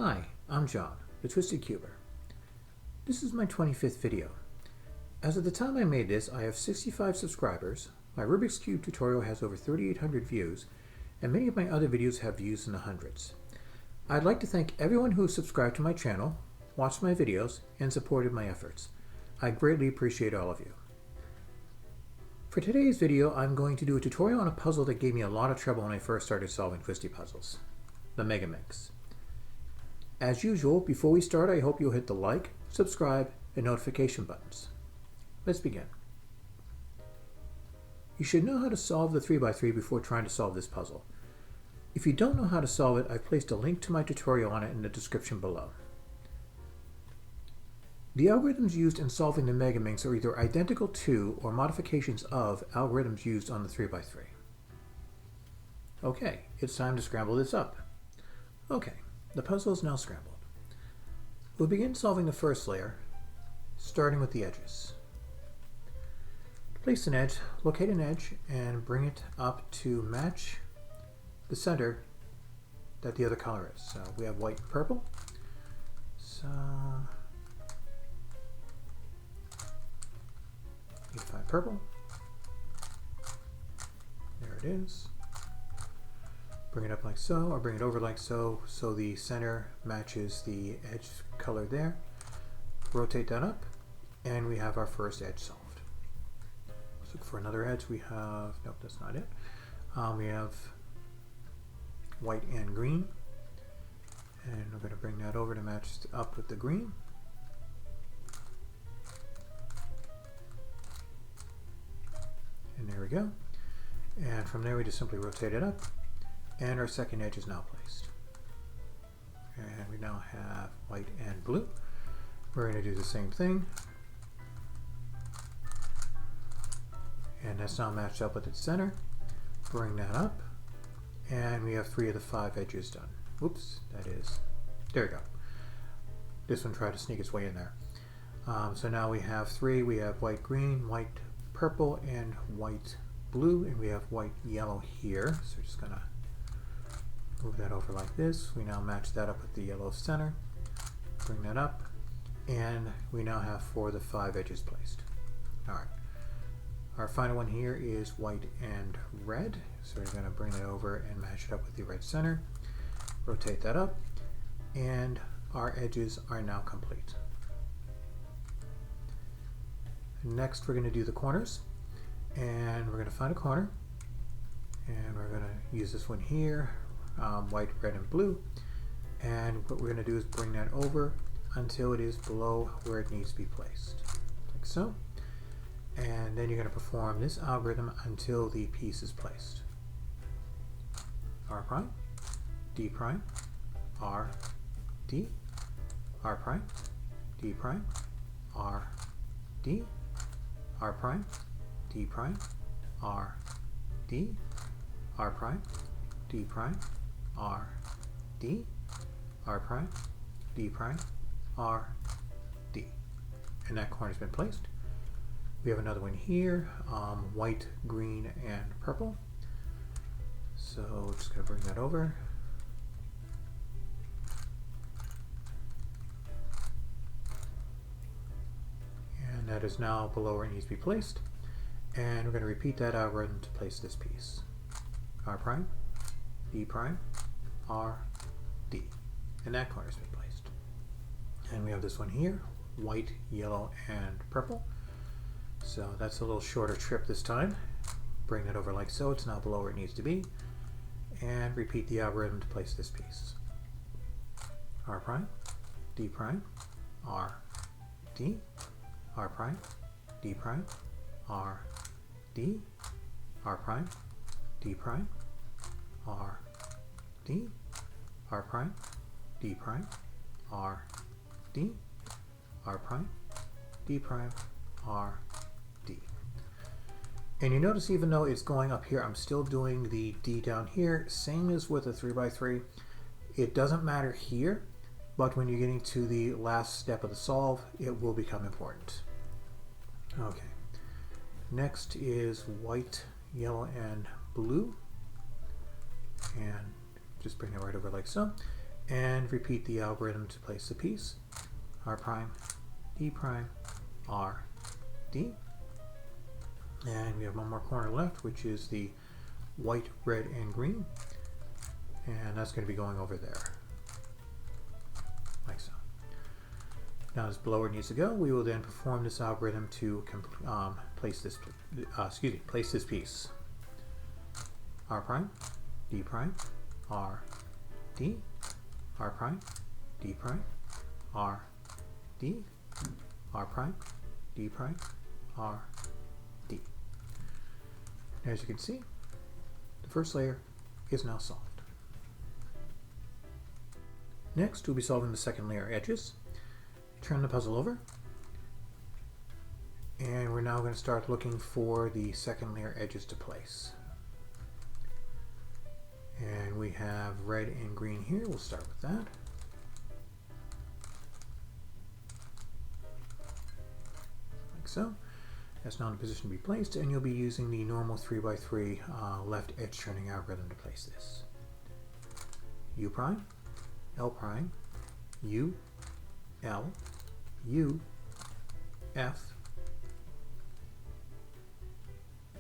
Hi, I'm John, the Twisted Cuber. This is my 25th video. As of the time I made this, I have 65 subscribers, my Rubik's Cube tutorial has over 3,800 views, and many of my other videos have views in the hundreds. I'd like to thank everyone who has subscribed to my channel, watched my videos, and supported my efforts. I greatly appreciate all of you. For today's video, I'm going to do a tutorial on a puzzle that gave me a lot of trouble when I first started solving twisty puzzles, the Megaminx. As usual, before we start, I hope you'll hit the like, subscribe, and notification buttons. Let's begin. You should know how to solve the 3x3 before trying to solve this puzzle. If you don't know how to solve it, I've placed a link to my tutorial on it in the description below. The algorithms used in solving the Megaminx are either identical to or modifications of algorithms used on the 3x3. Okay, it's time to scramble this up. Okay, the puzzle is now scrambled. We'll begin solving the first layer, starting with the edges. Place an edge, locate an edge, and bring it up to match the center that the other color is. So we have white and purple. So you find purple. There it is. Bring it up like so, or bring it over like so, so the center matches the edge color there. Rotate that up, and we have our first edge solved. Let's look for another edge. We have, nope, that's not it. We have white and green, and we're going to bring that over to match up with the green. And there we go. And from there we just simply rotate it up, and our second edge is now placed. And we now have white and blue. We're going to do the same thing. And that's now matched up with its center. Bring that up. And we have 3 of the 5 edges done. Oops, that is, there we go. This one tried to sneak its way in there. So now we have 3. We have white, green, white, purple, and white, blue. And we have white, yellow here. So we're just going to move that over like this. We now match that up with the yellow center. Bring that up. And we now have 4 of the 5 edges placed. All right. Our final one here is white and red. So we're going to bring it over and match it up with the red center. Rotate that up. And our edges are now complete. Next, we're going to do the corners. And we're going to find a corner. And we're going to use this one here. White, red, and blue. And what we're going to do is bring that over until it is below where it needs to be placed, like so. And then you're going to perform this algorithm until the piece is placed. R prime, D prime, R, D, R prime, D prime, R, D, R prime, D prime, R, D, R prime, D prime, R, D, R prime, D prime, R, D. And that corner's been placed. We have another one here, white, green, and purple. So we're just going to bring that over. And that is now below where it needs to be placed. And we're going to repeat that algorithm to place this piece. R prime, D prime, R, D. And that corner's been placed. And we have this one here, white, yellow, and purple. So that's a little shorter trip this time. Bring that over like so. It's now below where it needs to be. And repeat the algorithm to place this piece. R prime, D prime, R, D, R prime, D prime, R, D, R prime, D prime, R, D, R prime, D prime, R, D, R prime, D prime, R, D. And you notice even though it's going up here, I'm still doing the D down here, same as with a 3x3. It doesn't matter here, but when you're getting to the last step of the solve, it will become important. Okay, next is white, yellow, and blue. And just bring that right over like so. and repeat the algorithm to place the piece. R prime, D prime, R, D. And we have one more corner left, which is the white, red, and green. And that's going to be going over there, like so. Now as below where it needs to go, we will then perform this algorithm to place this piece. R prime, D prime, R, D, R prime, D prime, R, D, R prime, D prime, R, D. As you can see, the first layer is now solved. Next, we'll be solving the second layer edges. Turn the puzzle over, and we're now going to start looking for the second layer edges to place. And we have red and green here. We'll start with that. Like so. That's now in a position to be placed, and you'll be using the normal 3x3 left edge turning algorithm to place this. U prime, L prime, U, L, U, F,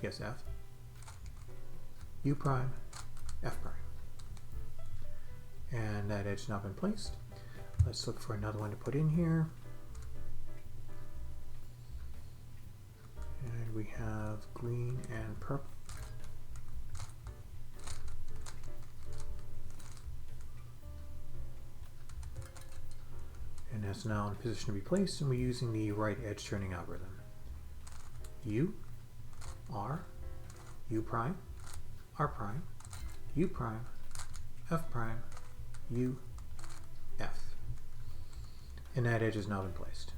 yes F, U prime, F prime. And that edge has now been placed. Let's look for another one to put in here. And we have green and purple. And that's now in a position to be placed, and we're using the right edge turning algorithm. U, R, U prime, R prime, U prime, F prime, U, F. And that edge has now been placed.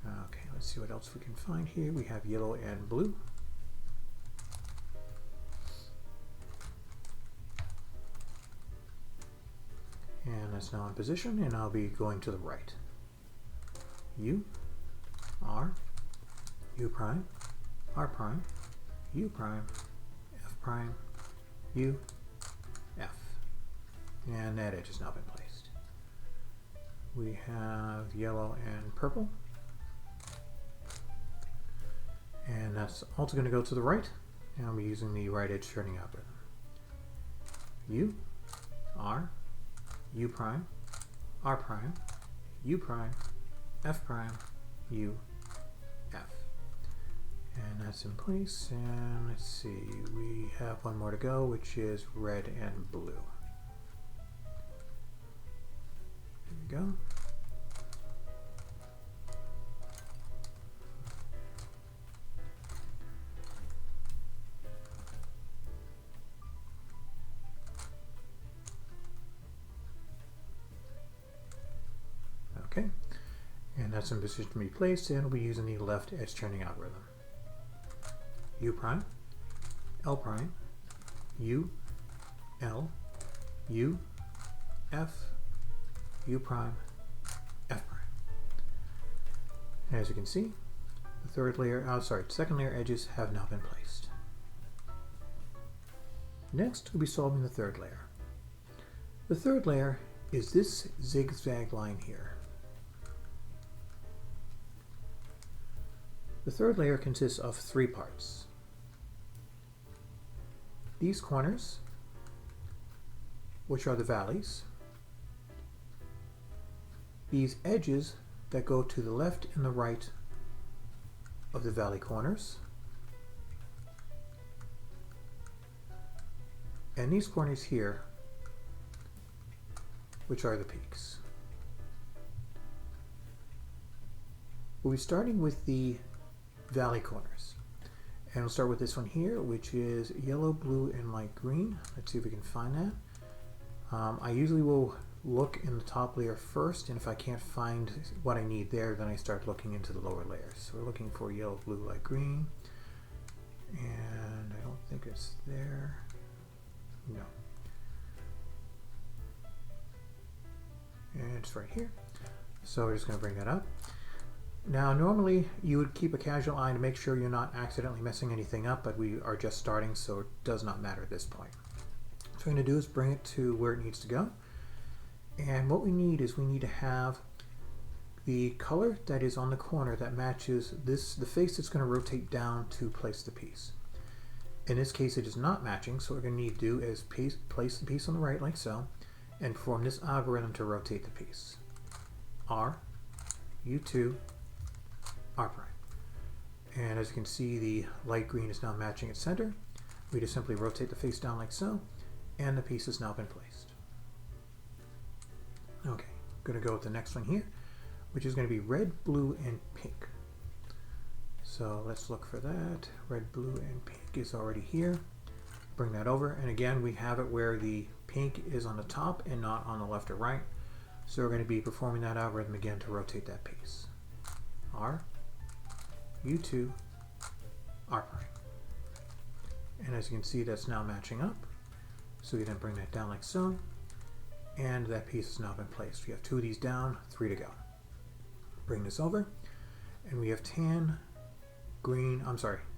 Okay, let's see what else we can find here. We have yellow and blue. And that's now in position, and I'll be going to the right. U, R, U prime, R prime, U prime, F prime, U, F. And that edge has now been placed. We have yellow and purple. And that's also going to go to the right, and I'll be using the right edge turning algorithm. U, R, U prime, R prime, U prime, F prime, U, F. And that's in place, and let's see, we have one more to go, which is red and blue. There we go. Okay, and that's in position to be placed, and we'll be using the left edge turning algorithm. U prime, L prime, U, L, U, F, U prime, F prime. As you can see, the second layer edges have now been placed. Next, we'll be solving the third layer. The third layer is this zigzag line here. The third layer consists of 3 parts. These corners, which are the valleys, these edges that go to the left and the right of the valley corners, and these corners here, which are the peaks. We'll be starting with the valley corners, and we'll start with this one here, which is yellow, blue, and light green. Let's see if we can find that. I usually will look in the top layer first, and if I can't find what I need there, then I start looking into the lower layers. So we're looking for yellow, blue, light green, and I don't think it's there. No. And it's right here. So we're just going to bring that up. Now normally you would keep a casual eye to make sure you're not accidentally messing anything up, but we are just starting, so it does not matter at this point. So what I'm going to do is bring it to where it needs to go, And what we need is we need to have the color that is on the corner that matches this, the face that's going to rotate down to place the piece. In this case it is not matching, so what we're going to need to do is place the piece on the right like so, and perform this algorithm to rotate the piece. R, U2, R prime. And as you can see, the light green is now matching its center. We just simply rotate the face down like so, and the piece has now been placed. Okay, I'm going to go with the next one here, which is going to be red, blue, and pink. So let's look for that. Red, blue, and pink is already here. Bring that over, and again we have it where the pink is on the top and not on the left or right. So we're going to be performing that algorithm again to rotate that piece. R, U2, R prime. And as you can see, that's now matching up. So we then bring that down like so, and that piece has now been placed. We have 2 of these down, 3 to go. Bring this over, and we have tan, green,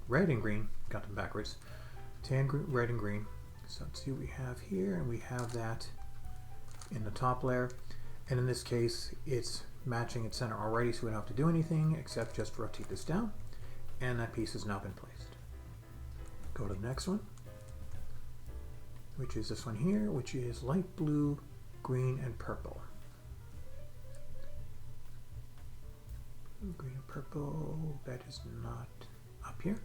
red and green, got them backwards. Tan, red, and green. So let's see what we have here, and we have that in the top layer. And in this case, it's matching its center already, so we don't have to do anything except just rotate this down, and that piece has now been placed. Go to the next one, which is this one here, which is light blue, green, and purple. Green and purple, that is not up here.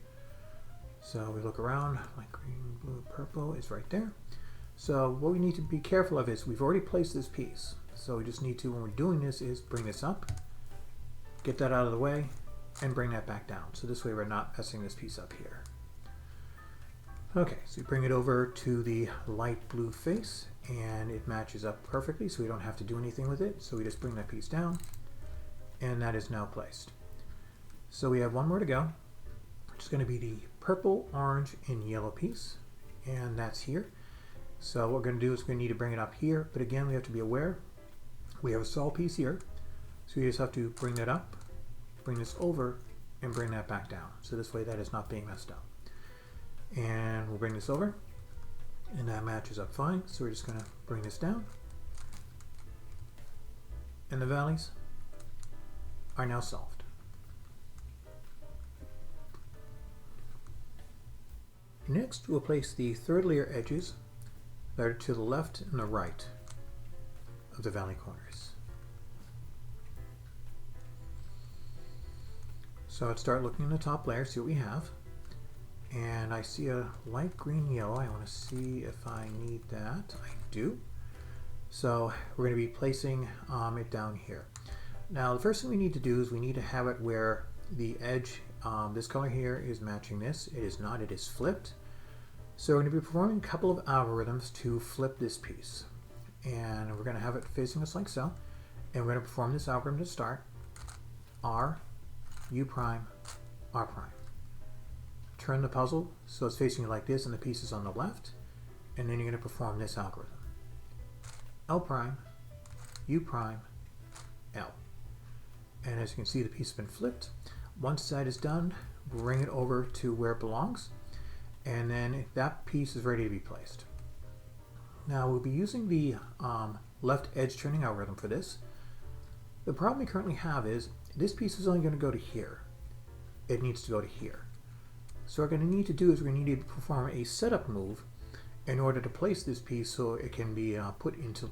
So we look around, like green, blue, purple is right there. So what we need to be careful of is we've already placed this piece. So we just need to, when we're doing this, is bring this up, get that out of the way, and bring that back down. So this way we're not messing this piece up here. Okay, so we bring it over to the light blue face, and it matches up perfectly, so we don't have to do anything with it. So we just bring that piece down, and that is now placed. So we have one more to go, which is going to be the purple, orange, and yellow piece, and that's here. So what we're going to do is we're going to need to bring it up here, but again we have to be aware we have a solid piece here, so we just have to bring that up, bring this over, and bring that back down. So this way that is not being messed up. And we'll bring this over, and that matches up fine. So we're just going to bring this down, and the valleys are now solved. Next, we'll place the third layer edges that are to the left and the right of the valley corners. So I'd start looking in the top layer, see what we have. And I see a light green yellow. I want to see if I need that. I do. So we're going to be placing it down here. Now the first thing we need to do is we need to have it where the edge, this color here is matching this. It is not, it is flipped. So we're going to be performing a couple of algorithms to flip this piece. And we're going to have it facing us like so. And we're going to perform this algorithm to start. R, U prime, R prime. Turn the puzzle so it's facing you like this and the piece is on the left. And then you're going to perform this algorithm. L prime, U prime, L. And as you can see, the piece has been flipped. Once that is done, bring it over to where it belongs. And then that piece is ready to be placed. Now we'll be using the left edge turning algorithm for this. The problem we currently have is this piece is only going to go to here. It needs to go to here. So what we're going to need to do is we're going to need to perform a setup move in order to place this piece so it can be put into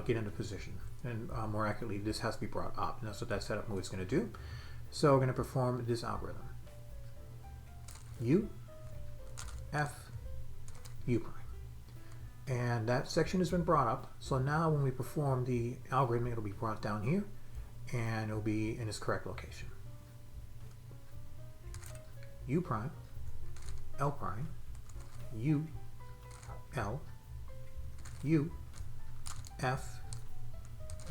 get into position. And more accurately, this has to be brought up. And that's what that setup move is going to do. So we're going to perform this algorithm. U, F, U prime. And that section has been brought up. So now when we perform the algorithm, it'll be brought down here and it'll be in its correct location. U prime, L prime, U, L, U, F,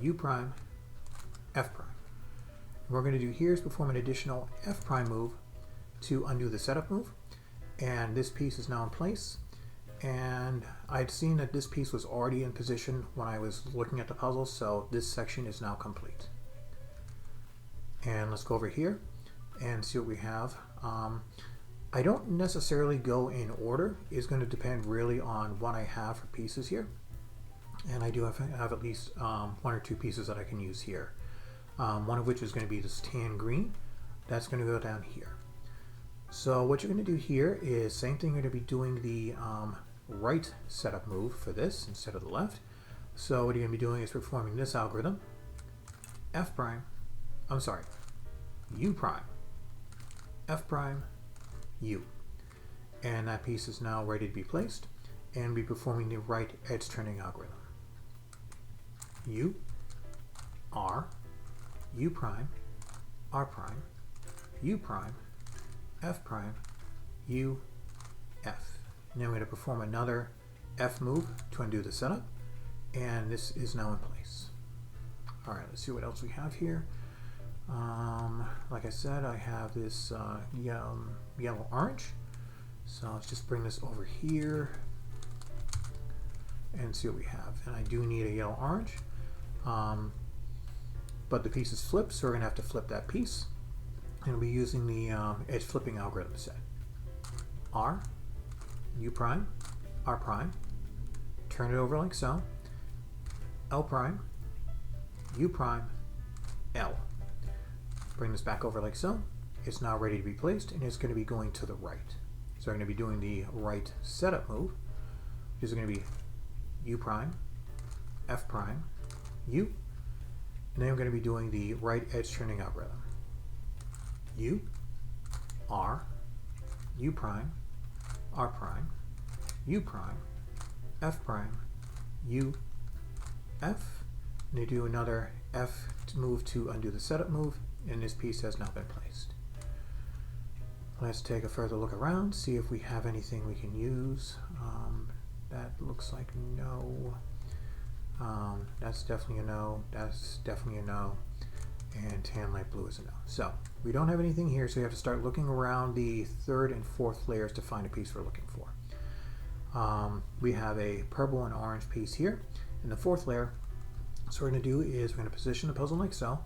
U prime, F prime. And what we're going to do here is perform an additional F prime move to undo the setup move. And this piece is now in place. And I'd seen that this piece was already in position when I was looking at the puzzle, so this section is now complete. And let's go over here and see what we have. I don't necessarily go in order. It's going to depend really on what I have for pieces here. And I do have at least one or two pieces that I can use here. One of which is going to be this tan green. That's going to go down here. So what you're going to do here is same thing. You're going to be doing the right setup move for this instead of the left. So what you're going to be doing is performing this algorithm. F prime, I'm sorry, U prime, F prime, U. And that piece is now ready to be placed and be performing the right edge turning algorithm. U, R, U prime, R prime, U prime, F prime, U, F. And then we're going to perform another F move to undo the setup, and this is now in place. All right, let's see what else we have here. Like I said, I have this yellow-orange. So let's just bring this over here and see what we have. And I do need a yellow-orange, but the piece is flipped, so we're going to have to flip that piece. And we'll be using the edge flipping algorithm set. R, U prime, R prime, turn it over like so, L prime, U prime, L. Bring this back over like so. It's now ready to be placed, and it's going to be going to the right. So I'm going to be doing the right setup move, which is going to be U prime, F prime, U, and then I'm going to be doing the right edge turning algorithm. U, R, U prime, R prime, U prime, F prime, U, F, and you do another F move to undo the setup move, and this piece has now been placed. Let's take a further look around, see if we have anything we can use. That looks like no. That's definitely a no. That's definitely a no. And tan light blue is a no. So we don't have anything here, so we have to start looking around the third and fourth layers to find a piece we're looking for. We have a purple and orange piece here in the fourth layer. So what we're going to do is we're going to position the puzzle like so,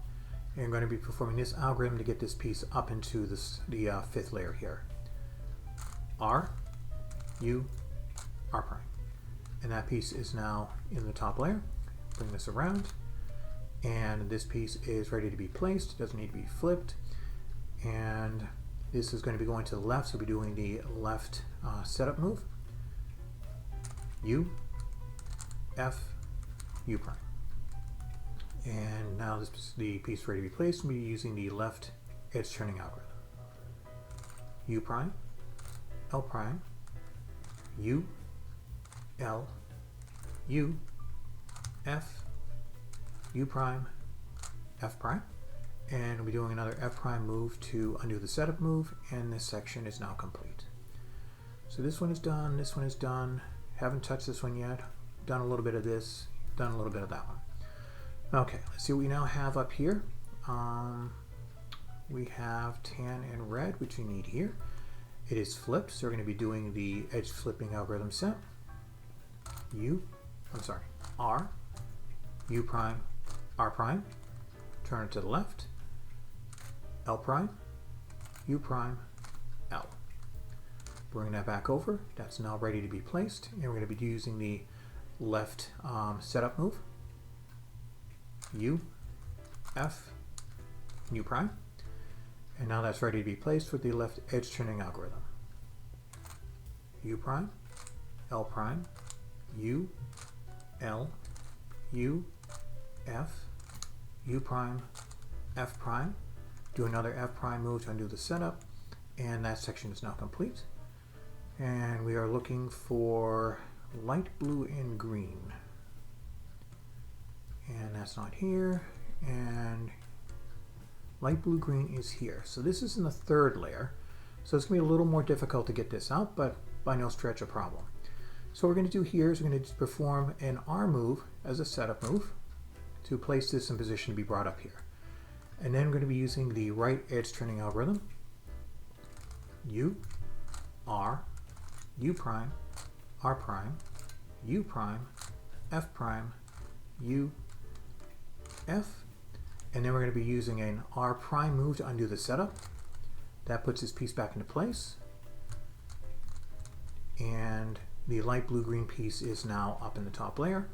and we're going to be performing this algorithm to get this piece up into the fifth layer here. R, U, R prime. And that piece is now in the top layer. Bring this around, and this piece is ready to be placed. It doesn't need to be flipped. And this is going to be going to the left, so we'll be doing the left setup move. U, F, U prime. And now this is the piece ready to be placed. We'll be using the left edge turning algorithm. U prime, L prime, U, L, U, F, U prime, F prime. And we'll be doing another F prime move to undo the setup move, and this section is now complete. So this one is done, this one is done. Haven't touched this one yet. Done a little bit of this, done a little bit of that one. Okay, let's see what we now have up here. We have tan and red, which we need here. It is flipped, so we're going to be doing the edge flipping algorithm set. R, U prime, R prime, turn it to the left, L prime, U prime, L. Bring that back over. That's now ready to be placed, and we're going to be using the left setup move. U, F, U prime, and now that's ready to be placed with the left edge turning algorithm. U prime, L prime, U, L, U, F, U prime, F prime. Do another F prime move to undo the setup, and that section is now complete. And we are looking for light blue and green. And that's not here, and light blue green is here. So this is in the third layer, so it's going to be a little more difficult to get this out, but by no stretch a problem. So what we're going to do here is we're going to perform an R move as a setup move to place this in position to be brought up here. And then we're going to be using the right edge turning algorithm. U, R, U prime, R prime, U prime, F prime, U, F, and then we're going to be using an R prime move to undo the setup. That puts this piece back into place, and the light blue green piece is now up in the top layer.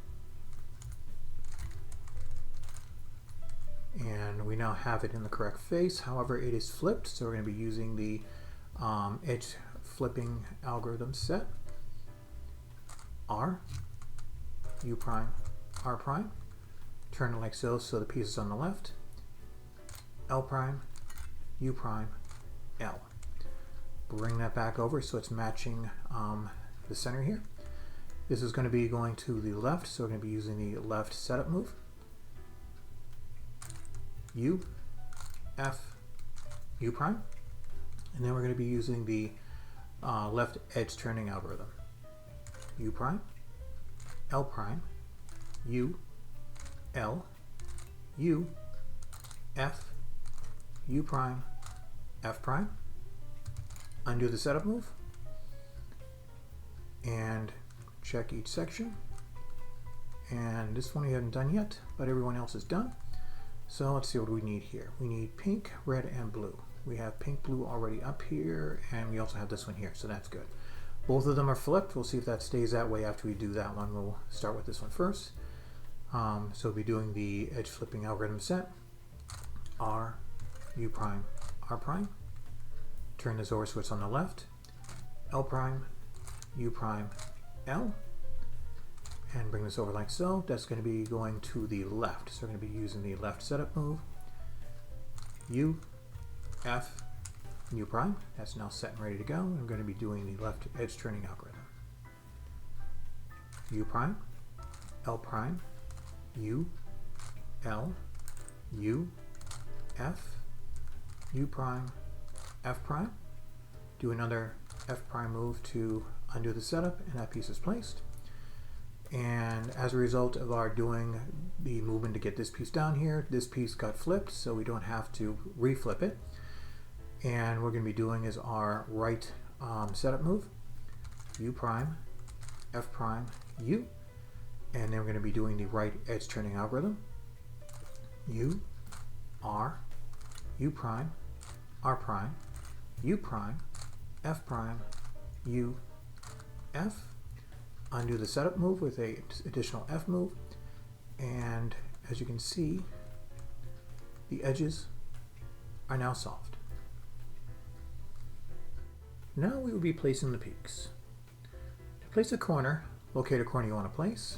and we now have it in the correct face. However, it is flipped, so we're going to be using the edge flipping algorithm set. R, U prime, R prime. Turn it like so, so the piece is on the left. L prime, U prime, L. Bring that back over so it's matching the center here. This is going to be going to the left, so we're going to be using the left setup move. U, F, U prime. And then we're going to be using the left edge turning algorithm. U prime, L prime, U, L, U, F, U prime, F prime. Undo the setup move and check each section. And this one we haven't done yet, but everyone else is done. So let's see what we need here. We need pink, red, and blue. We have pink, blue already up here, and we also have this one here, so that's good. Both of them are flipped. We'll see if that stays that way after we do that one. We'll start with this one first. So we'll be doing the edge flipping algorithm set. R, U prime, R prime. Turn this over so it's on the left. L prime, U prime, L. And bring this over like so. That's going to be going to the left. So we're going to be using the left setup move. U, F, U prime. That's now set and ready to go. I'm going to be doing the left edge turning algorithm. U prime, L prime, U, L, U, F, U prime, F prime. Do another F prime move to undo the setup, and that piece is placed. And as a result of our doing the movement to get this piece down here, this piece got flipped, so we don't have to reflip it. And what we're going to be doing is our right setup move, U prime, F prime, U, and then we're going to be doing the right edge turning algorithm, U, R, U prime, R prime, U prime, F prime, U, F. Undo the setup move with a additional F move, and as you can see, the edges are now solved. Now we will be placing the peaks. To place a corner, locate a corner you want to place.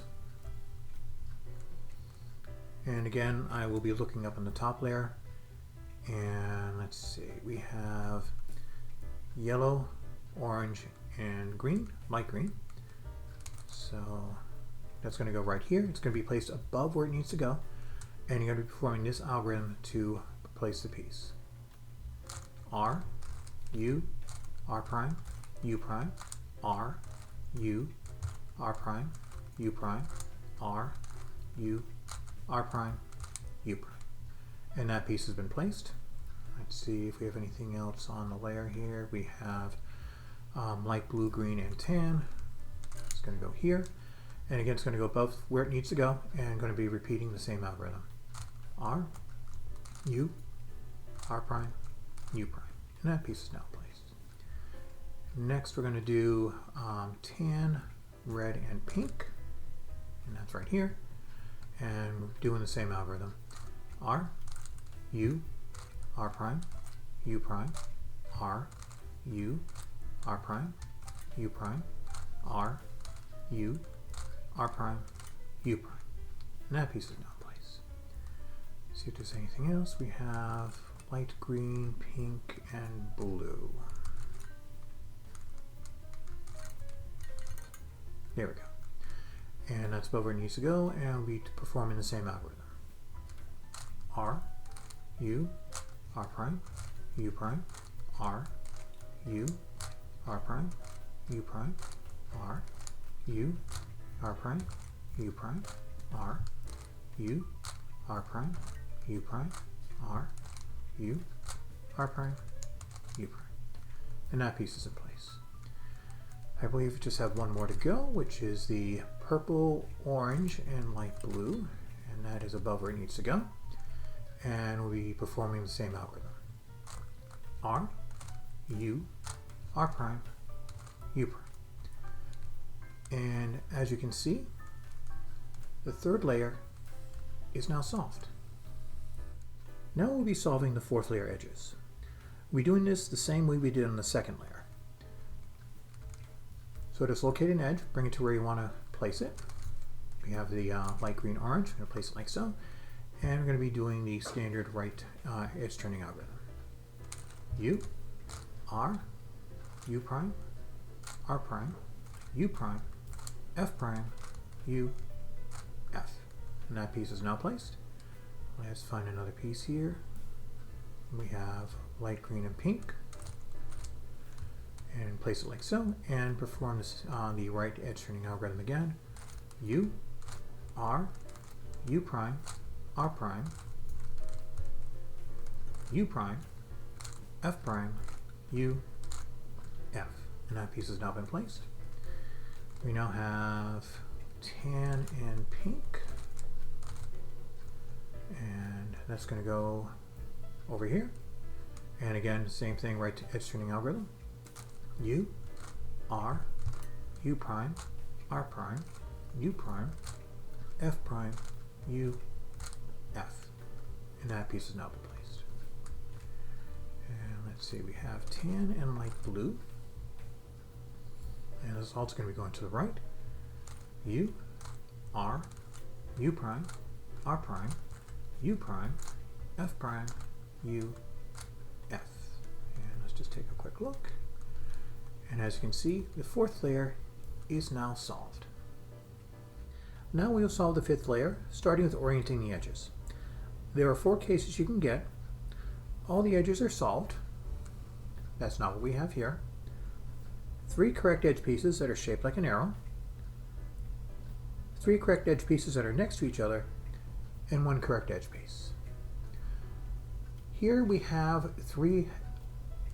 And again, I will be looking up on the top layer, and let's see, we have yellow, orange, and green, light green. So that's going to go right here. It's going to be placed above where it needs to go, and you're going to be performing this algorithm to place the piece. R, U, R prime, U prime, R, U, R prime, U prime, R, U, R prime, U prime. And that piece has been placed. Let's see if we have anything else on the layer here. We have light blue, green, and tan. It's going to go here, and again it's going to go above where it needs to go, and going to be repeating the same algorithm. R, U, R prime, U prime, and that piece is now placed. Next we're going to do tan, red, and pink, and that's right here, and we're doing the same algorithm. R, U, R prime, U prime, R, U, R prime, U prime, R, U, R prime, U prime. And that piece is now in place. See if there's anything else. We have light green, pink, and blue. There we go. And that's above where it needs to go, and we'll be performing the same algorithm. R, U, R prime, U prime, R, U, R prime, U prime, R, U, R prime, U prime, R, U, R prime, U prime, R, U, R prime, U prime. And that piece is in place. I believe we just have one more to go, which is the purple, orange, and light blue, and that is above where it needs to go. And we'll be performing the same algorithm. R, U, R prime, U prime. And as you can see, the third layer is now solved. Now we'll be solving the fourth layer edges. We'll be doing this the same way we did on the second layer. So just locate an edge, bring it to where you want to place it. We have the light green orange, I'm going to place it like so. And we're going to be doing the standard right edge turning algorithm. U, R, U prime, R prime, U prime, F prime, U, F. And that piece is now placed. Let's find another piece here. We have light green and pink. And place it like so, and perform this on the right edge turning algorithm again. U, R, U prime, R prime, U prime, F prime, U, F. And that piece has now been placed. We now have tan and pink. And that's going to go over here. And again, same thing, right to edge turning algorithm. U, R, U prime, R prime, U prime, F prime, U, F. And that piece has now been placed. And let's see, we have tan and light blue. And this is also going to be going to the right. U, R, U prime, R prime, U prime, F prime, U, F. And let's just take a quick look. And as you can see, the fourth layer is now solved. Now we will solve the fifth layer, starting with orienting the edges. There are 4 cases you can get. All the edges are solved. That's not what we have here. 3 correct edge pieces that are shaped like an arrow. 3 correct edge pieces that are next to each other, and 1 correct edge piece. Here we have 3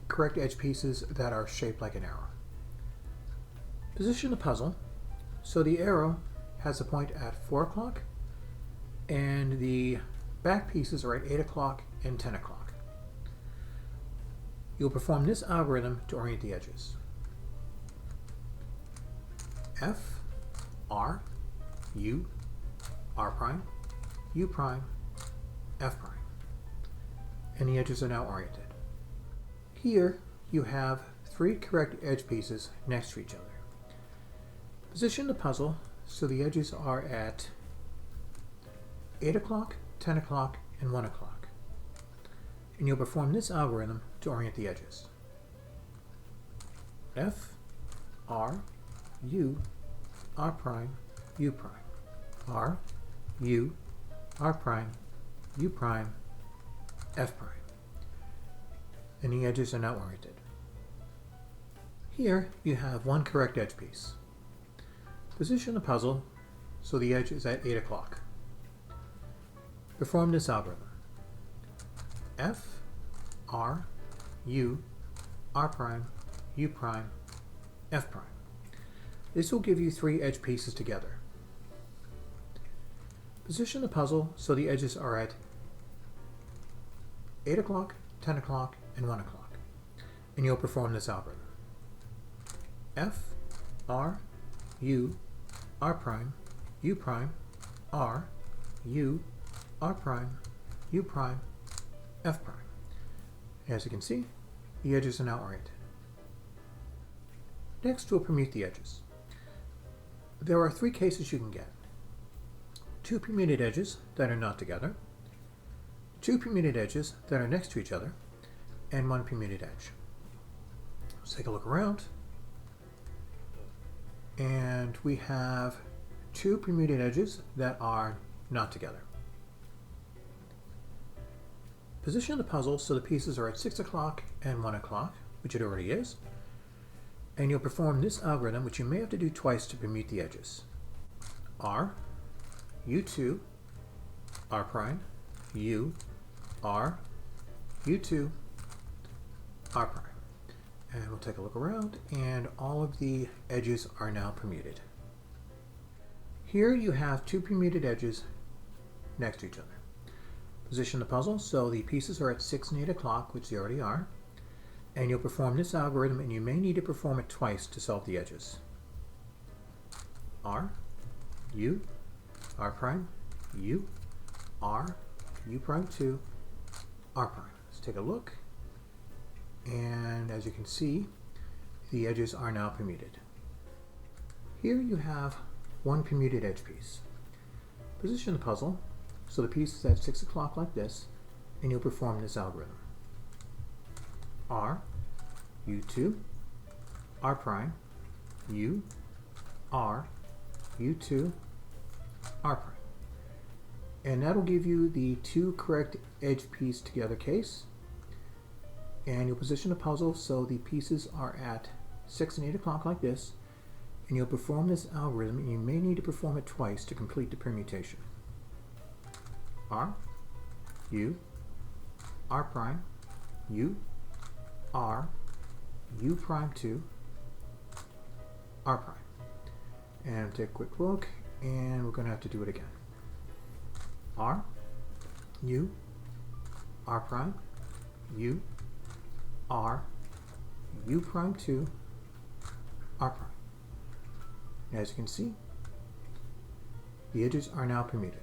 correct edge pieces that are shaped like an arrow. Position the puzzle so the arrow has a point at 4 o'clock and the back pieces are at 8 o'clock and 10 o'clock. You'll perform this algorithm to orient the edges. F, R, U, R prime, U prime, F prime. And the edges are now oriented. Here you have 3 correct edge pieces next to each other. Position the puzzle so the edges are at 8 o'clock, 10 o'clock, and 1 o'clock. And you'll perform this algorithm to orient the edges. F, R, U, R prime, U prime, R, U, R prime, U prime, F prime. And the edges are now oriented. Here you have 1 correct edge piece. Position the puzzle so the edge is at 8 o'clock. Perform this algorithm. F, R, U, R prime, U prime, F prime. This will give you 3 edge pieces together. Position the puzzle so the edges are at 8 o'clock, 10 o'clock, and 1 o'clock. And you'll perform this algorithm. F, R, U, R prime, U prime, R, U, R prime, U prime, F prime. As you can see, the edges are now oriented. Next, we'll permute the edges. There are 3 cases you can get. 2 permuted edges that are not together, 2 permuted edges that are next to each other, and 1 permuted edge. Let's take a look around. And we have 2 permuted edges that are not together. Position the puzzle so the pieces are at 6 o'clock and 1 o'clock, which it already is. And you'll perform this algorithm, which you may have to do twice to permute the edges. R, U2, R prime, U, R, U2, R prime. And we'll take a look around, and all of the edges are now permuted. Here you have 2 permuted edges next to each other. Position the puzzle so the pieces are at 6 and 8 o'clock, which they already are. And you'll perform this algorithm, and you may need to perform it twice to solve the edges. R, U, R prime, U, R, U prime 2, R prime. Let's take a look. And as you can see, the edges are now permuted. Here you have one permuted edge piece. Position the puzzle so the piece is at 6 o'clock like this, and you'll perform this algorithm. R, U2, R prime, U, R, U2, R prime. And that'll give you the two correct edge piece together case. And you'll position the puzzle so the pieces are at 6 and 8 o'clock like this, and you'll perform this algorithm, and you may need to perform it twice to complete the permutation. R, U, R prime, U, R, U prime 2, R prime. And take a quick look, and we're going to have to do it again. R, U, R prime, U, R, U prime 2, R prime. As you can see, the edges are now permuted.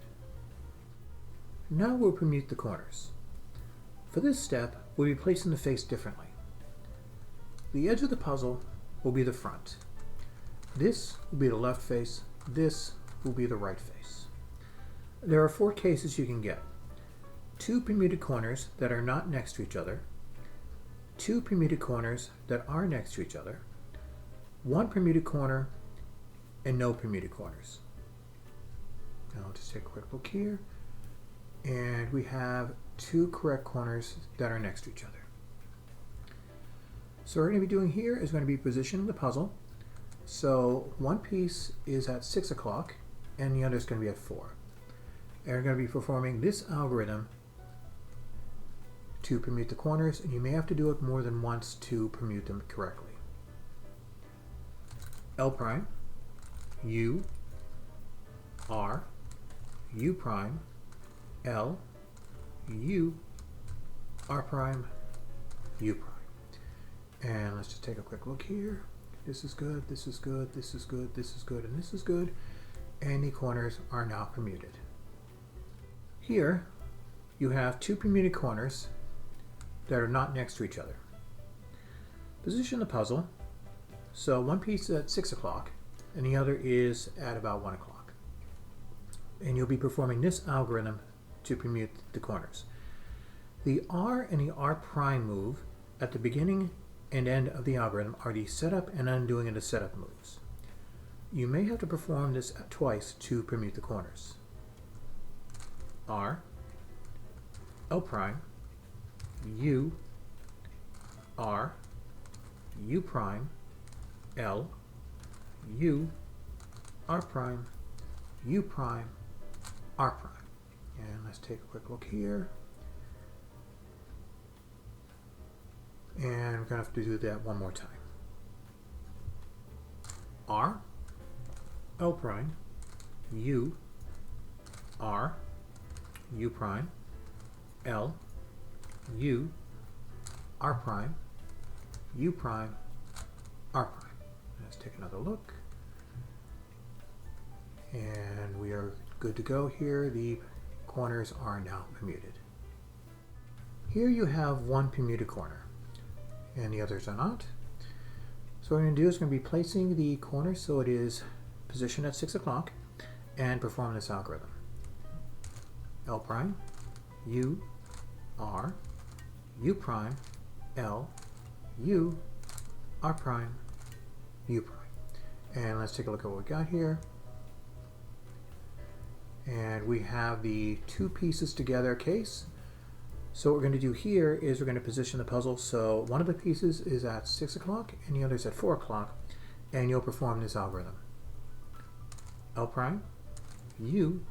Now we'll permute the corners. For this step, we'll be placing the face differently. The edge of the puzzle will be the front. This will be the left face. This will be the right face. There are 4 cases you can get. 2 permuted corners that are not next to each other, 2 permuted corners that are next to each other, 1 permuted corner, and no permuted corners. Now I'll just take a quick look here, and we have 2 correct corners that are next to each other. So what we're going to be doing here is going to be positioning the puzzle. So one piece is at 6 o'clock and the other is going to be at 4. And we're going to be performing this algorithm to permute the corners, and you may have to do it more than once to permute them correctly. L prime, U, R, U prime, L, U, R prime, U prime. And let's just take a quick look here. This is good, this is good, this is good, this is good, and this is good. And the corners are now permuted. Here, you have 2 permuted corners that are not next to each other. Position the puzzle so one piece is at 6 o'clock and the other is at about 1 o'clock. And you'll be performing this algorithm to permute the corners. The R and the R prime move at the beginning and end of the algorithm are the setup and undoing of the setup moves. You may have to perform this twice to permute the corners. R, L prime, U, R, U prime, L, U, R prime, U prime, R prime. And let's take a quick look here. And we're going to have to do that one more time. R, L prime, U, R, U prime, L, U, R prime, U prime, R prime. Let's take another look. And we are good to go here. The corners are now permuted. Here you have one permuted corner, and the others are not. So what we're going to do is going to be placing the corner so it is positioned at 6 o'clock and perform this algorithm. L prime, U, R, U prime, L, U, R prime, U prime. And let's take a look at what we got here. And we have the 2 pieces together case. So what we're going to do here is we're going to position the puzzle so one of the pieces is at 6 o'clock and the other is at 4 o'clock, and you'll perform this algorithm. L prime, U,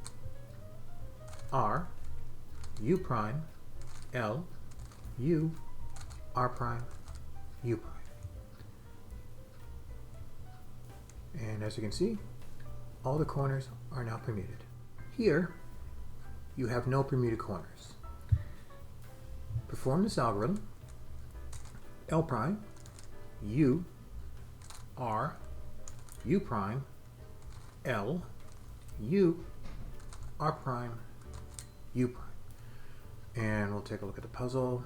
R, U prime, L, U, R prime, U prime. And as you can see, all the corners are now permuted. Here, you have no permuted corners. Perform this algorithm. L prime, U, R, U prime, L, U, R prime, U prime. And we'll take a look at the puzzle.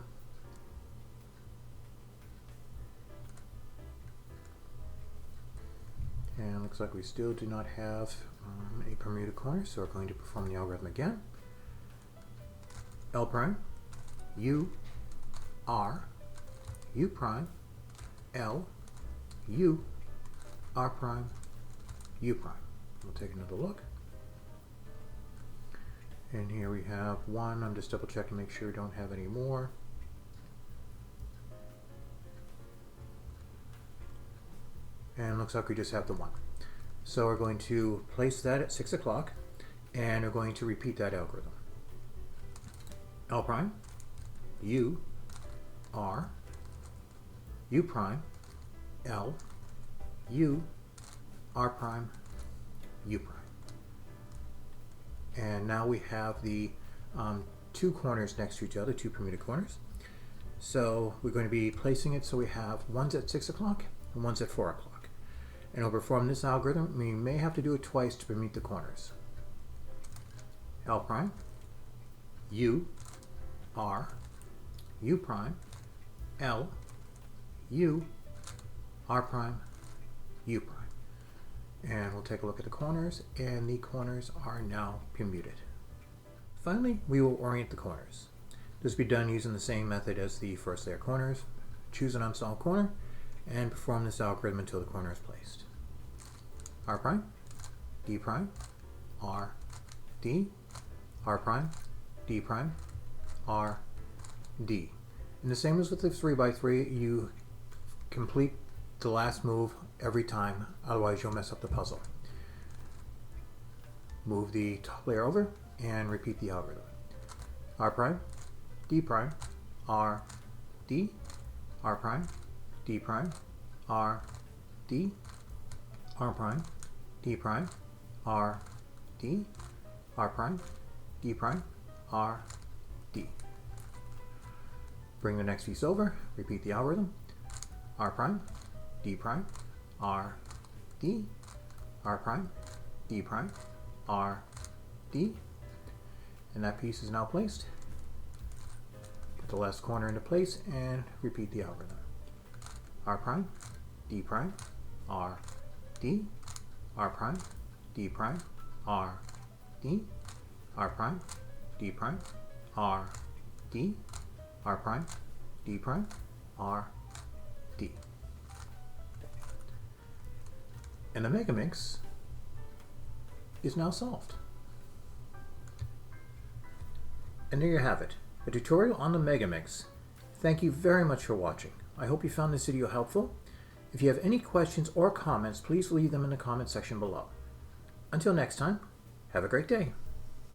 And it looks like we still do not have a permuted corner, so we're going to perform the algorithm again. L prime, U, R, U prime, L, U, R prime, U prime. We'll take another look. And here we have 1. I'm just double checking, make sure we don't have any more. And it looks like we just have the 1. So we're going to place that at 6 o'clock, and we're going to repeat that algorithm. L prime, U, R, U prime, L, U, R prime, U prime. And now we have the 2 corners next to each other, 2 permuted corners. So we're going to be placing it so we have one's at 6 o'clock and one's at 4 o'clock. And we'll perform this algorithm. We may have to do it twice to permute the corners. L prime, U, R, U prime, L, U, R prime, U prime. And we'll take a look at the corners, and the corners are now permuted. Finally, we will orient the corners. This will be done using the same method as the first layer corners. Choose an unsolved corner and perform this algorithm until the corner is placed. R prime, D prime, R, D, R prime, D prime, R, D. And the same as with the 3x3, you complete the last move every time, otherwise you'll mess up the puzzle. Move the top layer over and repeat the algorithm. R prime, D prime, R, D, R prime, D prime, R, D, R prime, D prime, R, D, R prime, D prime, R, D. Bring the next piece over, repeat the algorithm. R prime, D prime, R, D, R prime, D prime, R, D. And that piece is now placed. Put the last corner into place and repeat the algorithm. R prime, D prime, R, D, R prime, D prime, R, D, R prime, D prime, R, D, R prime, D prime, R, D. And the Megaminx is now solved. And there you have it, a tutorial on the Megaminx. Thank you very much for watching. I hope you found this video helpful. If you have any questions or comments, please leave them in the comment section below. Until next time, have a great day.